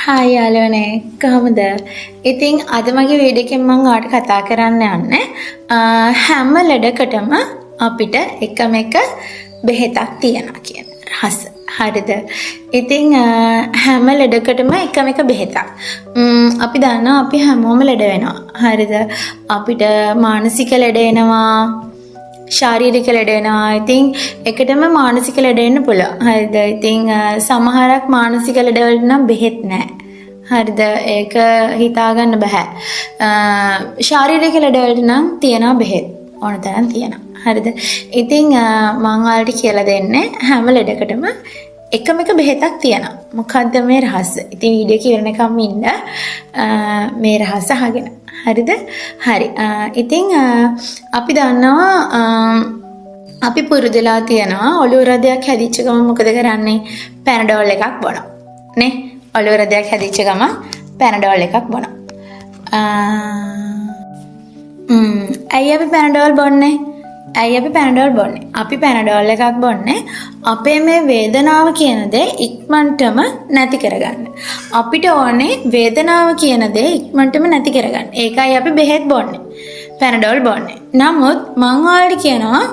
Hi යාළුවනේ කොහමද? ඉතින් අද මගේ වීඩියෝ එකෙන් මම ඔයාලට කතා කරන්න යන්නේ හැම ලෙඩකටම අපිට එකම එක බෙහෙතක් තියනවා කියන රහස. හරිද? ඉතින් හැම ලෙඩකටම එකම එක බෙහෙතක්. අපි දන්නවා අපි හැමෝම ලෙඩ වෙනවා. හරිද? අපිට මානසික ලෙඩ එනවා. ශාරීරික ලෙඩ වෙනවා. ඉතින් එකටම මානසික ලෙඩ වෙන්න පුළුවන්. හරිද? ඉතින් සමහරක් මානසික ලෙඩ වලට නම් බෙහෙත් නැහැ. හරිද? ඒක හිතා ගන්න බෑ. ශාරීරික ලෙඩ වලට නම් තියෙනවා බෙහෙත්. ඕන තරම් තියෙනවා. හරිද? ඉතින් මම ඔයාලට කියලා දෙන්නේ හැම ලෙඩකටම එකම එක බෙහෙතක් තියෙනවා. මොකද්ද මේ රහස? ඉතින් වීඩියෝ එක ඉවරනකම් ඉන්න මේ රහස අහගෙන. හරිද? හරි. ඉතින් අපි දන්නවා අපි පුරුදුලා තියනවා ඔළුව රදයක් හැදිච්ච ගමන් මොකද කරන්නේ? පැනඩෝල් එකක් බොනවා. නේ? ඔළුව රදයක් හැදිච්ච ගමන් පැනඩෝල් එකක් බොනවා. ඇයි අපි පැනඩෝල් බොන්නේ? ඇයි අපි පැනඩෝල් බොන්නේ? අපි පැනඩෝල් එකක් බොන්නේ අපේ මේ වේදනාව කියන දේ ඉක්මනටම නැති කරගන්න. අපිට ඕනේ වේදනාව කියන දේ ඉක්මනටම නැති කරගන්න. ඒකයි අපි බෙහෙත් බොන්නේ. පැනඩෝල් බොන්නේ. නමුත් මම ඔයාලට කියනවා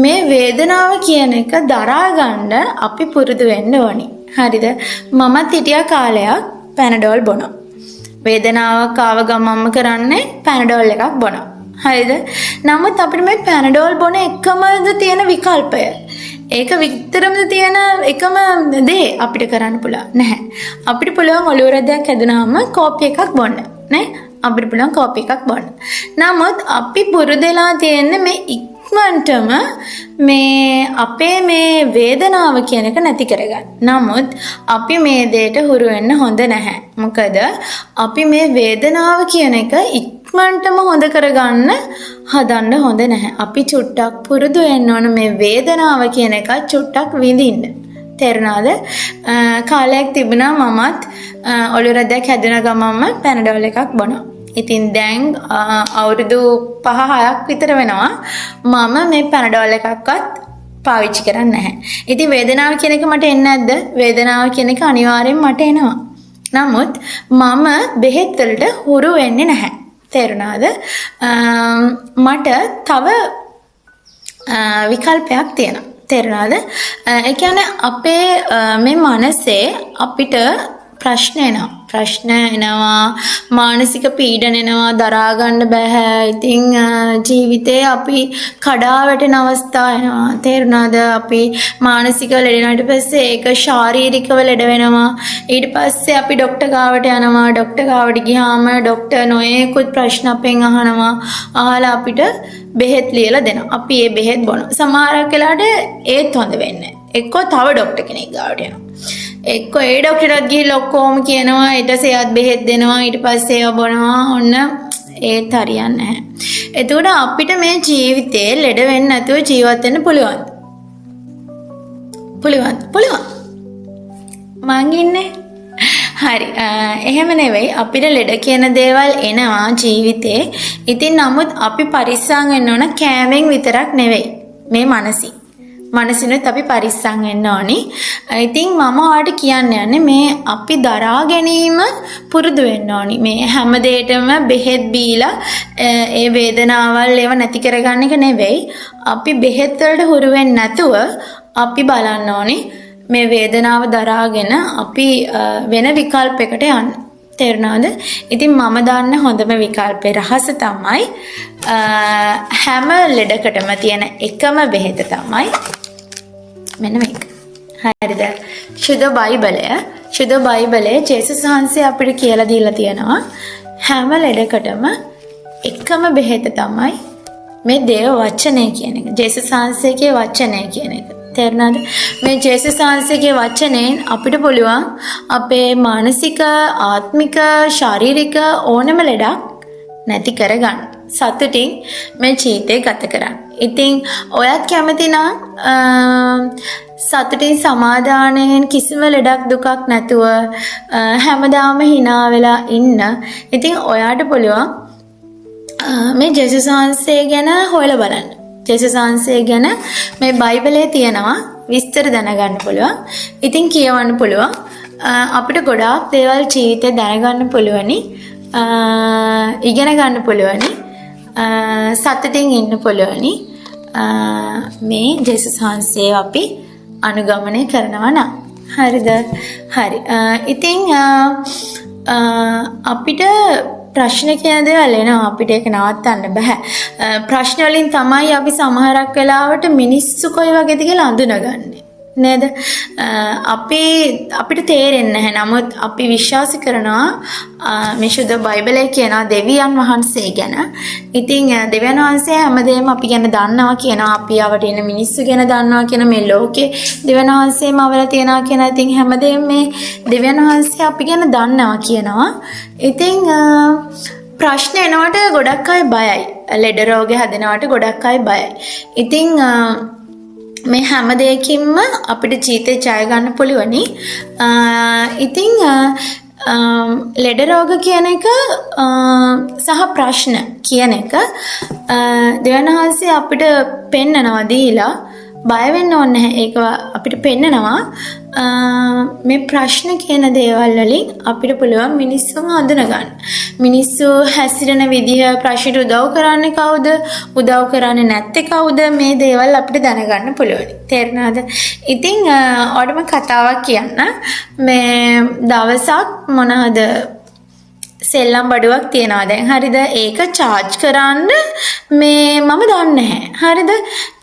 මේ වේදනාව කියන එක දරා ගන්න අපි පුරුදු වෙන්න ඕනි. හරිද? මමත් හිටියා කාලයක් පැනඩෝල් බොනවා. වේදනාවක් ආව ගමන්ම කරන්නේ පැනඩෝල් එකක් බොනවා. හරිද? නමුත් අපිට මේ පැනඩෝල් බොන එකමද තියෙන විකල්පය. ඒක විතරමද තියෙන එකම දේ අපිට කරන්න පුළුවන් නැහැ. අපිට පුළුවන් ඔළුව රදයක් හැදුනාම කෝපි එකක් බොන්න. නේ? අපිට පුළුවන් කෝපි එකක් බොන්න. නමුත් අපි පුරුදුලා තියෙන්නේ මේ ඉක්මනටම මේ අපේ මේ වේදනාව කියන එක නැති කරගන්න. නමුත් අපි මේ දෙයට හුරු වෙන්න හොඳ නැහැ. මොකද අපි මේ වේදනාව කියන එක ඉක්මනටම හොඳ කරගන්න හදන්න හොඳ නැහැ. අපි චුට්ටක් පුරුදු වෙන්න ඕන මේ වේදනාව කියන එක චුට්ටක් විඳින්න. තේරුණාද? කාලයක් තිබුණා මමත් ඔළුව රදයක් හැදෙන ගමන්ම පැනඩෝල් එකක් බොනවා. ඉතින් දැන් අවුරුදු 5-6ක් විතර වෙනවා මම මේ පැනඩෝල් එකක්වත් පාවිච්චි කරන්නේ නැහැ. ඉතින් වේදනාව කියන එක මට එන්නේ නැද්ද? වේදනාව කියන එක අනිවාර්යෙන් මට එනවා. නමුත් මම බෙහෙත් වලට හුරු වෙන්නේ නැහැ. තේරුණාද? මට තව විකල්පයක් තියෙනවා. තේරුණාද? ඒ කියන්නේ අපේ මේ මනසේ අපිට ප්‍රශ්න එනවා මානසික පීඩන එනවා දරා ගන්න බෑ. ඉතින් ජීවිතේ අපි කඩා වැටෙන අවස්ථා එනවා. තේරුණාද? අපි මානසික ලෙඩ ඊට පස්සේ ඒක ශාරීරිකව ලෙඩ වෙනවා. ඊට පස්සේ අපි ડોක්ටර් ගාවට යනවා. ડોක්ටර් ගාවට ගියාම ડોක්ටර් නොයෙකුත් ප්‍රශ්න අපෙන් අහනවා. අහලා අපිට බෙහෙත් ලියලා දෙනවා. අපි ඒ බෙහෙත් බොනවා. සමහරක් වෙලාවට ඒත් හොඳ වෙන්නේ නැහැ. එක්කෝ තව ડોක්ටර් කෙනෙක් ගාවට යනවා. එක්ක ඒ ડોක්ටරට ගිහිල්ලා ඔක්කොම කියනවා ඊට පස්සේ එයාත් බෙහෙත් දෙනවා ඊට පස්සේ ඒව බොනවා ඔන්න ඒත් හරියන්නේ නැහැ. එතකොට අපිට මේ ජීවිතේ ලෙඩ වෙන්නේ නැතුව ජීවත් වෙන්න පුළුවන්. මං ඉන්නේ. හරි. එහෙම නෙවෙයි අපිට ලෙඩ කියන දේවල් එනවා ජීවිතේ. ඉතින් නමුත් අපි පරිස්සම් වෙන්න ඕන කෑමෙන් විතරක් නෙවෙයි. මේ මනසිනුත් අපි පරිස්සම් වෙන්න ඕනි. ඉතින් මම ඔයාලට කියන්න යන්නේ මේ අපි දරා ගැනීම පුරුදු වෙන්න ඕනි. මේ හැම දෙයකම බෙහෙත් බීලා ඒ වේදනාවල් ඒව නැති කරගන්න එක නෙවෙයි. අපි බෙහෙත් වලට හුරු වෙන්නේ නැතුව අපි බලන්න ඕනි මේ වේදනාව දරාගෙන අපි වෙන විකල්පයකට යන්න. තේරුණාද? ඉතින් මම දන්න හොඳම විකල්පේ රහස තමයි හැම ලෙඩකටම තියෙන එකම බෙහෙත තමයි මෙන්න මේක. හරිද? ශුද්ධ බයිබලයේ ජේසුස් වහන්සේ අපිට කියලා දීලා තියෙනවා හැම ලෙඩකටම එකම බෙහෙත තමයි මේ දේව වචනය කියන එක. ජේසුස් වහන්සේගේ වචනය කියන එක. තේරුණාද? මේ ජේසුස් වහන්සේගේ වචනයෙන් අපිට පුළුවන් අපේ මානසික, ආත්මික, ශාරීරික ඕනම ලෙඩක් නැති කරගන්න. සතුටින් මේ ජීවිතේ ගත කරන්න. ඉතින් ඔයත් කැමති නම් සතුටින් සමාදානයෙන් කිසිම ලෙඩක් දුකක් නැතුව හැමදාම hina වෙලා ඉන්න. ඉතින් ඔයාට පුළුවන් මේ ජේසුස් වහන්සේ ගැන හොයලා බලන්න. ජේසුස් වහන්සේ ගැන මේ බයිබලයේ තියෙනවා විස්තර දැනගන්න පුළුවන්. ඉතින් කියවන්න පුළුවන් අපිට ගොඩාක් දේවල් ජීවිතේ දැනගන්න පුළුවනි. ඉගෙන ගන්න පුළුවනි. සතුටින් ඉන්න පුළුවනි. මේ ජේසුස් වහන්සේ අපි අනුගමනය කරනවා නම්. හරිද? හරි. ඉතින් අපිට ප්‍රශ්න කියන දේවල් එනවා. අපිට ඒක නවත්තන්න බෑ. ප්‍රශ්න වලින් තමයි අපි සමහරක් වෙලාවට මිනිස්සු කොයි වගේද කියලා අඳුනගන්නේ. නේද? අපිට තේරෙන්නේ නැහැ. නමුත් අපි විශ්වාස කරනවා මේ සුද්ධ බයිබලයේ කියන දෙවියන් වහන්සේ ගැන. ඉතින් දෙවියන් වහන්සේ හැමදේම අපි ගැන දන්නවා කියනවා. අපි ආවට ඉන්න මිනිස්සු ගැන දන්නවා කියන මේ ලෝකේ දෙවියන් වහන්සේම අවලා තියනවා කියන. ඉතින් හැමදේම මේ දෙවියන් වහන්සේ අපි ගැන දන්නවා කියනවා. ඉතින් ප්‍රශ්න එනකොට ගොඩක් අය බයයි. ලෙඩ රෝගේ හැදෙනවට ගොඩක් අය බයයි. ඉතින් මේ හැම දෙයකින්ම අපිට ජීවිතේ ජය ගන්න පුළුවනි. ඉතින් ලෙඩ රෝග කියන එක සහ ප්‍රශ්න කියන එක දෙවියන් වහන්සේ අපිට පෙන්නනවා දීලා බය වෙන්න ඕනේ නැහැ. ඒක අපිට පෙන්නනවා මේ ප්‍රශ්න කියන දේවල් වලින් අපිට පුළුවන් මිනිස්සුන් හඳුනගන්න. මිනිස්සු හැසිරෙන විදිහ ප්‍රශ්නට උදව් කරන්නේ කවුද? උදව් කරන්නේ නැත්තේ කවුද? මේ දේවල් අපිට දැනගන්න පුළුවන්. තේරුණාද? ඉතින් ඔයාලම කතාවක් කියන්න. මේ දවසක් මොනවාද සෙල්ලම් බඩුවක් තියනවා දැන්. හරිද? ඒක charge කරන්න මේ මම දන්නේ නැහැ. හරිද?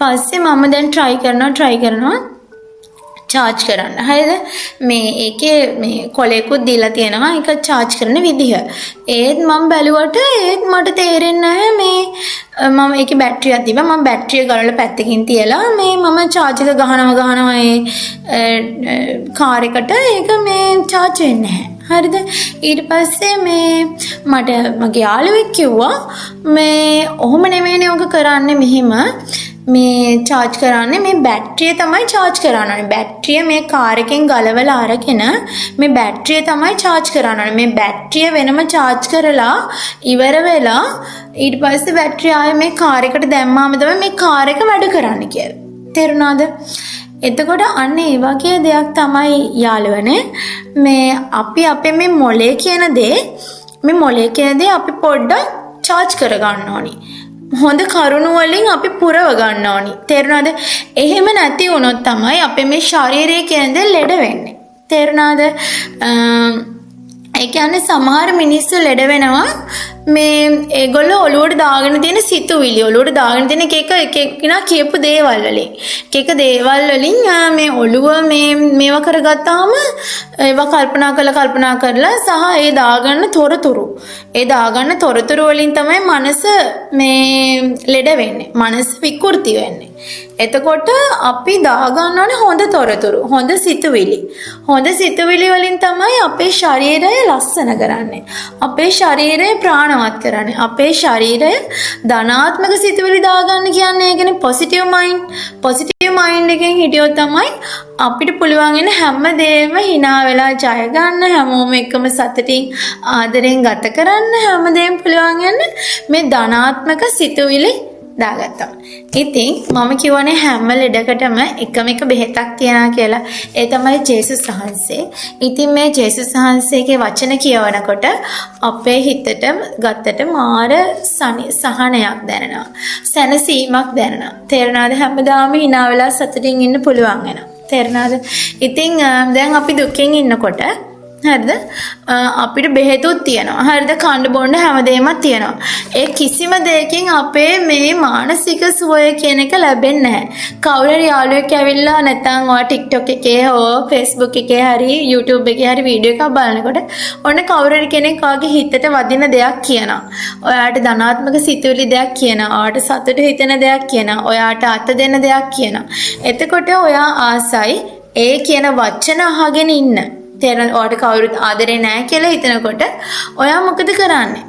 පස්සේ මම දැන් try කරනවා charge කරන්න. හරිද? මේ ඒකේ මේ කොලේකුත් දීලා තියෙනවා ඒක charge කරන විදිහ. ඒත් මම බැලුවට ඒත් මට තේරෙන්නේ නැහැ මේ මම ඒකේ බැටරියක් තිබ්බා. මම බැටරිය ගලවලා පැත්තකින් තියලා මේ මම charge එක ගහනවා ඒ කාර් එකට ඒක මේ charge වෙන්නේ නැහැ. හරිද? ඊට පස්සේ මේ මට මගේ යාළුවෙක් කිව්වා මේ ඔහොම නෙමෙයිනේ ඔක කරන්නේ මෙහෙම මේ charge කරන්නේ මේ බැටරිය තමයි charge කරන්න ඕනේ. බැටරිය මේ කාර් එකෙන් ගලවලා අරගෙන මේ බැටරිය තමයි charge කරන්න ඕනේ. මේ බැටරිය වෙනම charge කරලා ඉවර වෙලා ඊට පස්සේ බැටරිය ආයේ මේ කාර් එකට දැම්මාම තමයි මේ කාර් එක වැඩ කරන්නේ කියලා. තේරුණාද? එතකොට අන්න ඒ වගේ දෙයක් තමයි යාළුවනේ මේ අපි අපේ මේ මොලේ කියන දේ අපි පොඩ්ඩක් charge කරගන්න ඕනි. හොඳ කරුණු වලින් අපි පුරව ගන්න ඕනි. තේරුණාද? එහෙම නැති වුණොත් තමයි අපේ මේ ශරීරය කියන දේ ලෙඩ වෙන්නේ. තේරුණාද? ඒ කියන්නේ සමහර මිනිස්සු ලෙඩ වෙනවා මේ ඒගොල්ලෝ ඔලුවට දාගෙන තියෙන සිතුවිලි ඔලුවට දාගෙන තියෙන එක කෙනා කියපු දේවල් වලින් එක දේවල් වලින් මේ ඔලුව මේවා කරගත්තාම ඒවා කල්පනා කරලා සහ ඒ දාගන්න තොරතුරු වලින් තමයි මනස මේ ලෙඩ වෙන්නේ. මනස විකෘති වෙන්නේ. එතකොට අපි දාගන්න ඕනේ හොඳ තොරතුරු, හොඳ සිතුවිලි වලින් තමයි අපේ ශරීරය ලස්සන කරන්නේ. අපේ ශරීරය ප්‍රාණවත් කරන්නේ. අපේ ශරීරය ධනාත්මක සිතුවිලි දාගන්න කියන්නේ ඒකනේ positive mind එකෙන් හිටියොත් තමයි අපිට පුළුවන් වෙන හැමදේම hina වෙලා ජය ගන්න, හැමෝම එකම සතුටින් ආදරෙන් ගත කරන්න, හැමදේම පුළුවන් යන්නේ මේ ධනාත්මක සිතුවිලි දාගත්තා. ඉතින් මම කියවනේ හැම ලෙඩකටම එකම එක බෙහෙතක් තියනවා කියලා. ඒ තමයි ජේසුස් වහන්සේ. ඉතින් මේ ජේසුස් වහන්සේගේ වචන කියවනකොට අපේ හිතට ගත්තට මාර සහනයක් දැනෙනවා. සැනසීමක් දැනෙනවා. තේරෙනවද? හැමදාම hina වෙලා සතුටින් ඉන්න පුළුවන් වෙනවා. තේරෙනවද? ඉතින් දැන් අපි දුකින් ඉන්නකොට හරිද? අපිට බෙහෙතුත් තියෙනවා. හරිද? කන්න බොන්න හැමදේම තියෙනවා. ඒ කිසිම දෙයකින් අපේ මේ මානසික සුවය කියන එක ලැබෙන්නේ නැහැ. කවුරු හරි යාළුවෙක් ඇවිල්ලා නැත්නම් ඔයා TikTok එකේ හෝ Facebook එකේ හරි YouTube එකේ හරි වීඩියෝ එකක් බලනකොට ඔන්න කවුරු හරි කෙනෙක් ඔයාගේ හිතට වදින දෙයක් කියනවා. ඔයාට ධනාත්මක සිතුවිලි දෙයක් කියනවා. ඔයාට සතුට හිතෙන දෙයක් කියනවා. ඔයාට අත දෙන දෙයක් කියනවා. එතකොට ඔයා ආසයි ඒ කියන වචන අහගෙන ඉන්න. තේරෙනවද? ඔයාට කවුරුත් ආදරේ නැහැ කියලා හිතනකොට ඔයා මොකද කරන්නේ?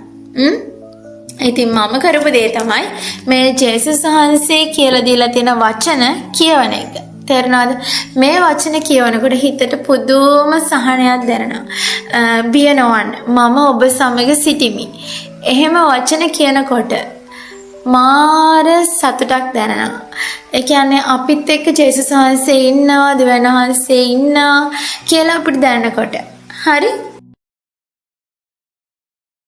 ඉතින් මම කරපු දේ තමයි මේ ජේසුස් වහන්සේ කියලා දීලා තියෙන වචන කියවන එක. තේරෙනවද? මේ වචන කියවනකොට හිතට පුදුම සහනයක් දැනෙනවා. බිය නොවන්න. මම ඔබ සමග සිටිමි. එහෙම වචන කියනකොට මාර සතුටක් දැනෙනවා. ඒ කියන්නේ අපිත් එක්ක ජේසුස් වහන්සේ ඉන්නවා, දෙවියන් වහන්සේ ඉන්නවා කියලා අපිට දැනනකොට. හරි?